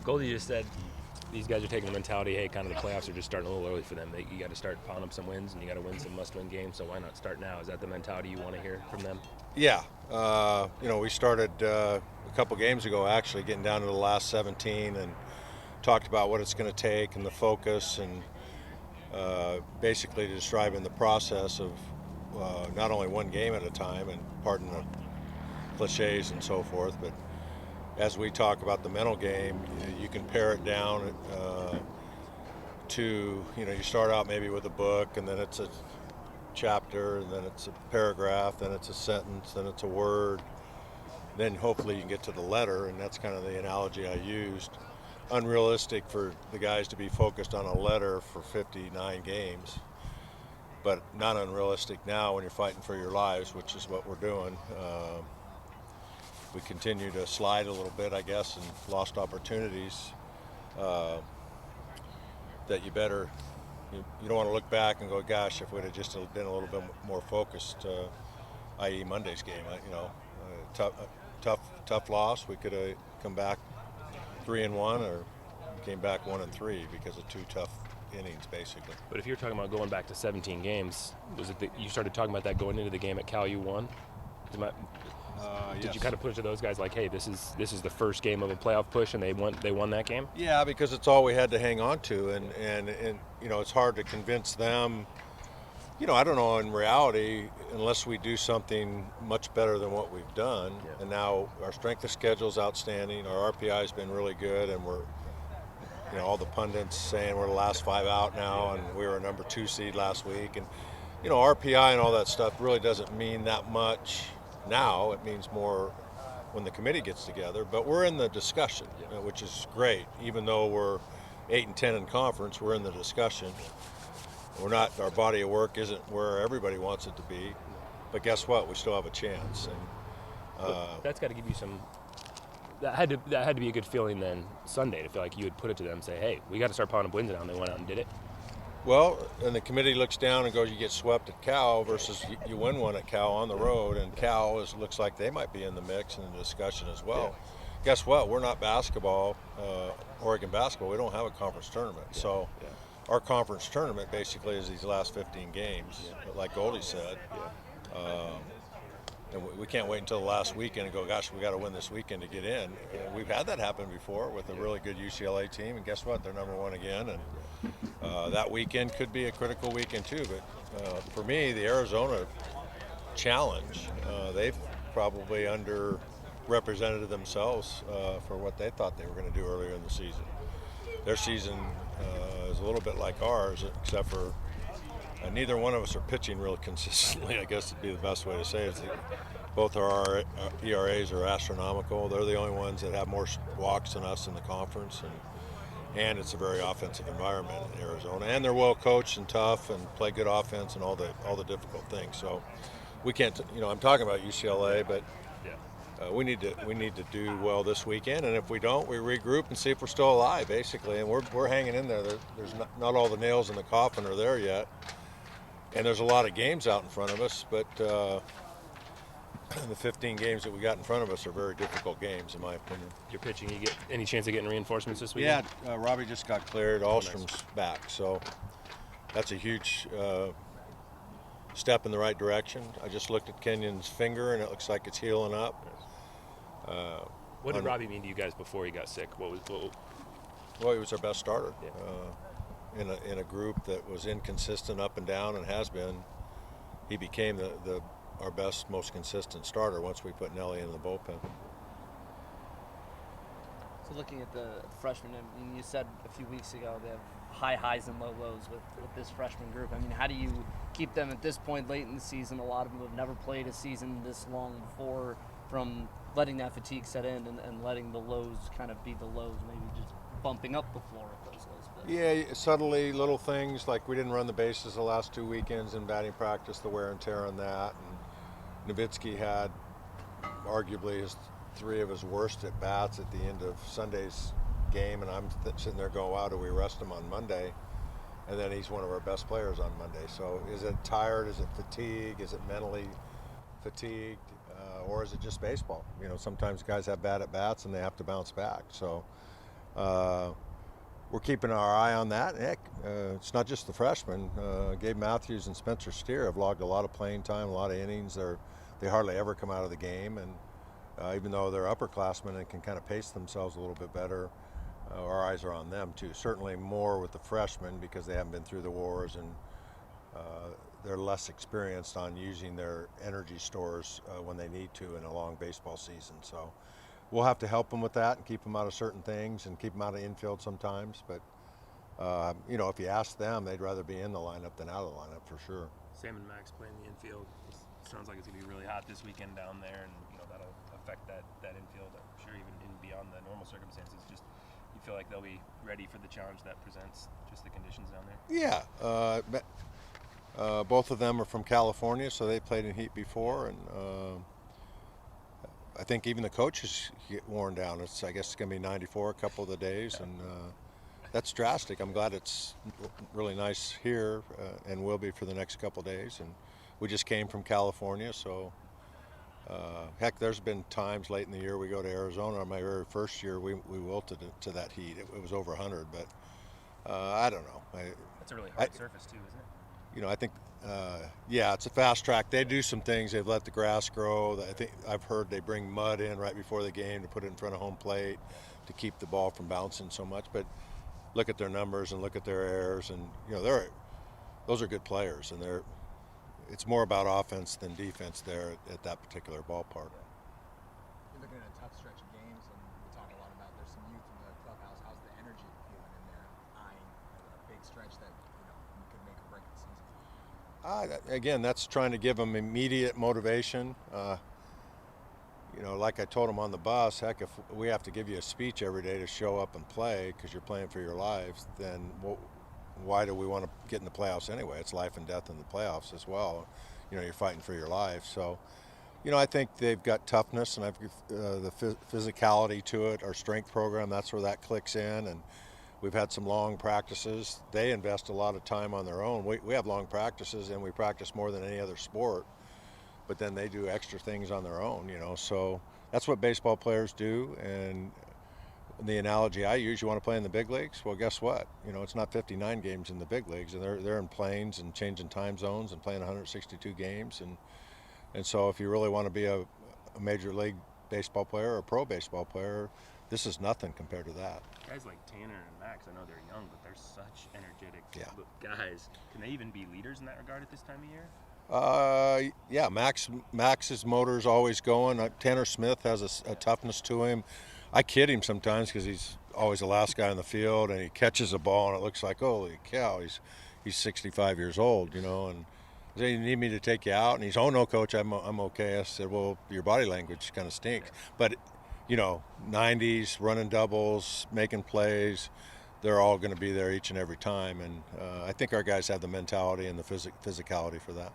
Goldie just said these guys are taking the mentality, hey, kind of the playoffs are just starting a little early for them. You got to start piling up some wins, and you got to win some must-win games. So why not start now? Is that the mentality you want to hear from them? Yeah, we started a couple games ago actually getting down to the last 17 and talked about what it's going to take and the focus and basically describing the process of not only one game at a time, and pardon the cliches and so forth, but as we talk about the mental game, you can pare it down to, you start out maybe with a book, and then it's a chapter, and then it's a paragraph, then it's a sentence, then it's a word. Then hopefully you can get to the letter, and that's kind of the analogy I used. Unrealistic for the guys to be focused on a letter for 59 games, but not unrealistic now when you're fighting for your lives, which is what we're doing. We continue to slide a little bit, I guess, and lost opportunities that you don't want to look back and go, gosh, if we'd have just been a little bit more focused, i.e. Monday's game. Tough loss. We could have come back 3-1 or came back 1-3 because of two tough innings, basically. But if you're talking about going back to 17 games, was it that you started talking about that going into the game at Cal? You won. Did Yes. you kind of put it to those guys like, hey, this is the first game of a playoff push, and they won that game? Yeah, because it's all we had to hang on to, and it's hard to convince them. I don't know, in reality, unless we do something much better than what we've done, and now our strength of schedule is outstanding, our RPI has been really good, and we're, all the pundits saying we're the last 5 out now, and we were a number 2 seed last week, and, RPI and all that stuff really doesn't mean that much now. It means more when the committee gets together, but we're in the discussion, which is great. Even though we're 8-10 in conference, we're in the discussion. We're not, our body of work isn't where everybody wants it to be, but guess what? We still have a chance. And that's got to give you some. That had to be a good feeling then Sunday to feel like you would put it to them and say, hey, we got to start piling up wins now, and they went out and did it. Well, and the committee looks down and goes, you get swept at Cal versus you win one at Cal on the road, and Cal looks like they might be in the mix and in the discussion as well. Yeah. Guess what? We're not basketball, Oregon basketball. We don't have a conference tournament. Yeah. So our conference tournament basically is these last 15 games, like Goldie said. Yeah. And we can't wait until the last weekend and go, gosh, we got to win this weekend to get in. We've had that happen before with a really good UCLA team, and guess what? They're number 1 again. And that weekend could be a critical weekend too. But for me, the Arizona challenge, they've probably underrepresented themselves for what they thought they were going to do earlier in the season. Their season is a little bit like ours, except for neither one of us are pitching real consistently, I guess would be the best way to say it. Both our ERAs are astronomical. They're the only ones that have more walks than us in the conference, and it's a very offensive environment in Arizona. And they're well coached and tough and play good offense and all the difficult things. So we can't, I'm talking about UCLA, but we need to do well this weekend, and if we don't, we regroup and see if we're still alive, basically. And we're hanging in there. There's not all the nails in the coffin are there yet. And there's a lot of games out in front of us, but the 15 games that we got in front of us are very difficult games, in my opinion. You're pitching. You get any chance of getting reinforcements this week? Yeah, Robbie just got cleared. Alstrom's back, so that's a huge step in the right direction. I just looked at Kenyon's finger, and it looks like it's healing up. What did Robbie mean to you guys before he got sick? Well, he was our best starter. Yeah. In a group that was inconsistent up and down and has been. He became our best, most consistent starter once we put Nelly in the bullpen. So looking at the freshmen, I mean, you said a few weeks ago they have high highs and low lows with this freshman group. I mean, how do you keep them at this point late in the season? A lot of them have never played a season this long before, from letting that fatigue set in and letting the lows kind of be the lows, maybe just bumping up the floor of those lows. Yeah, subtly, little things like we didn't run the bases the last 2 weekends in batting practice, the wear and tear on that. And Nowitzki had arguably 3 of his worst at bats at the end of Sunday's game, and I'm sitting there going, wow, do we rest him on Monday? And then he's one of our best players on Monday. So is it tired? Is it fatigue? Is it mentally fatigued? Or is it just baseball? Sometimes guys have bad at bats and they have to bounce back. So We're keeping our eye on that. Heck, it's not just the freshmen. Gabe Matthews and Spencer Steer have logged a lot of playing time, a lot of innings. They hardly ever come out of the game, and even though they're upperclassmen and can kind of pace themselves a little bit better, our eyes are on them too. Certainly more with the freshmen because they haven't been through the wars, and they're less experienced on using their energy stores when they need to in a long baseball season. So we'll have to help them with that and keep them out of certain things and keep them out of infield sometimes. But if you ask them, they'd rather be in the lineup than out of the lineup for sure. Sam and Max playing the infield. Sounds like it's gonna be really hot this weekend down there, and that'll affect that infield. I'm sure even beyond the normal circumstances. Just you feel like they'll be ready for the challenge that presents just the conditions down there. Yeah, both of them are from California, so they played in heat before, and I think even the coaches get worn down. I guess it's gonna be 94 a couple of the days, and that's drastic. I'm glad it's really nice here and will be for the next couple of days. And we just came from California, so heck, there's been times late in the year we go to Arizona. My very first year, we wilted it to that heat. It was over 100, but I don't know. That's a really hard surface too, isn't it? I think, it's a fast track. They do some things. They've let the grass grow. I think I've heard they bring mud in right before the game to put it in front of home plate to keep the ball from bouncing so much. But look at their numbers and look at their errors, and those are good players, and it's more about offense than defense there at that particular ballpark. You're looking at a tough stretch of games, and we talk a lot about there's some youth in the clubhouse. How's the energy feeling in there, eyeing a big stretch that could make or break the season? Again, that's trying to give them immediate motivation. Like I told them on the bus, heck, if we have to give you a speech every day to show up and play because you're playing for your lives, then why do we want to get in the playoffs anyway? It's life and death in the playoffs as well. You're fighting for your life. So, I think they've got toughness and the physicality to it. Our strength program, that's where that clicks in. And we've had some long practices. They invest a lot of time on their own. We have long practices, and we practice more than any other sport. But then they do extra things on their own, So that's what baseball players do. And the analogy I use, you want to play in the big leagues? Well, guess what? It's not 59 games in the big leagues, and they're in planes and changing time zones and playing 162 games. And so if you really want to be a major league baseball player or a pro baseball player, this is nothing compared to that. Guys like Tanner and Max, I know they're young, but they're such energetic guys. Can they even be leaders in that regard at this time of year? Yeah, Max's motor's always going. Tanner Smith has a toughness to him. I kid him sometimes because he's always the last guy on the field, and he catches a ball and it looks like, holy cow, he's 65 years old, and I say, you need me to take you out? And he's, oh no, coach, I'm okay. I said, well, your body language kind of stinks. But 90s, running doubles, making plays, they're all going to be there each and every time. And I think our guys have the mentality and the physicality for that.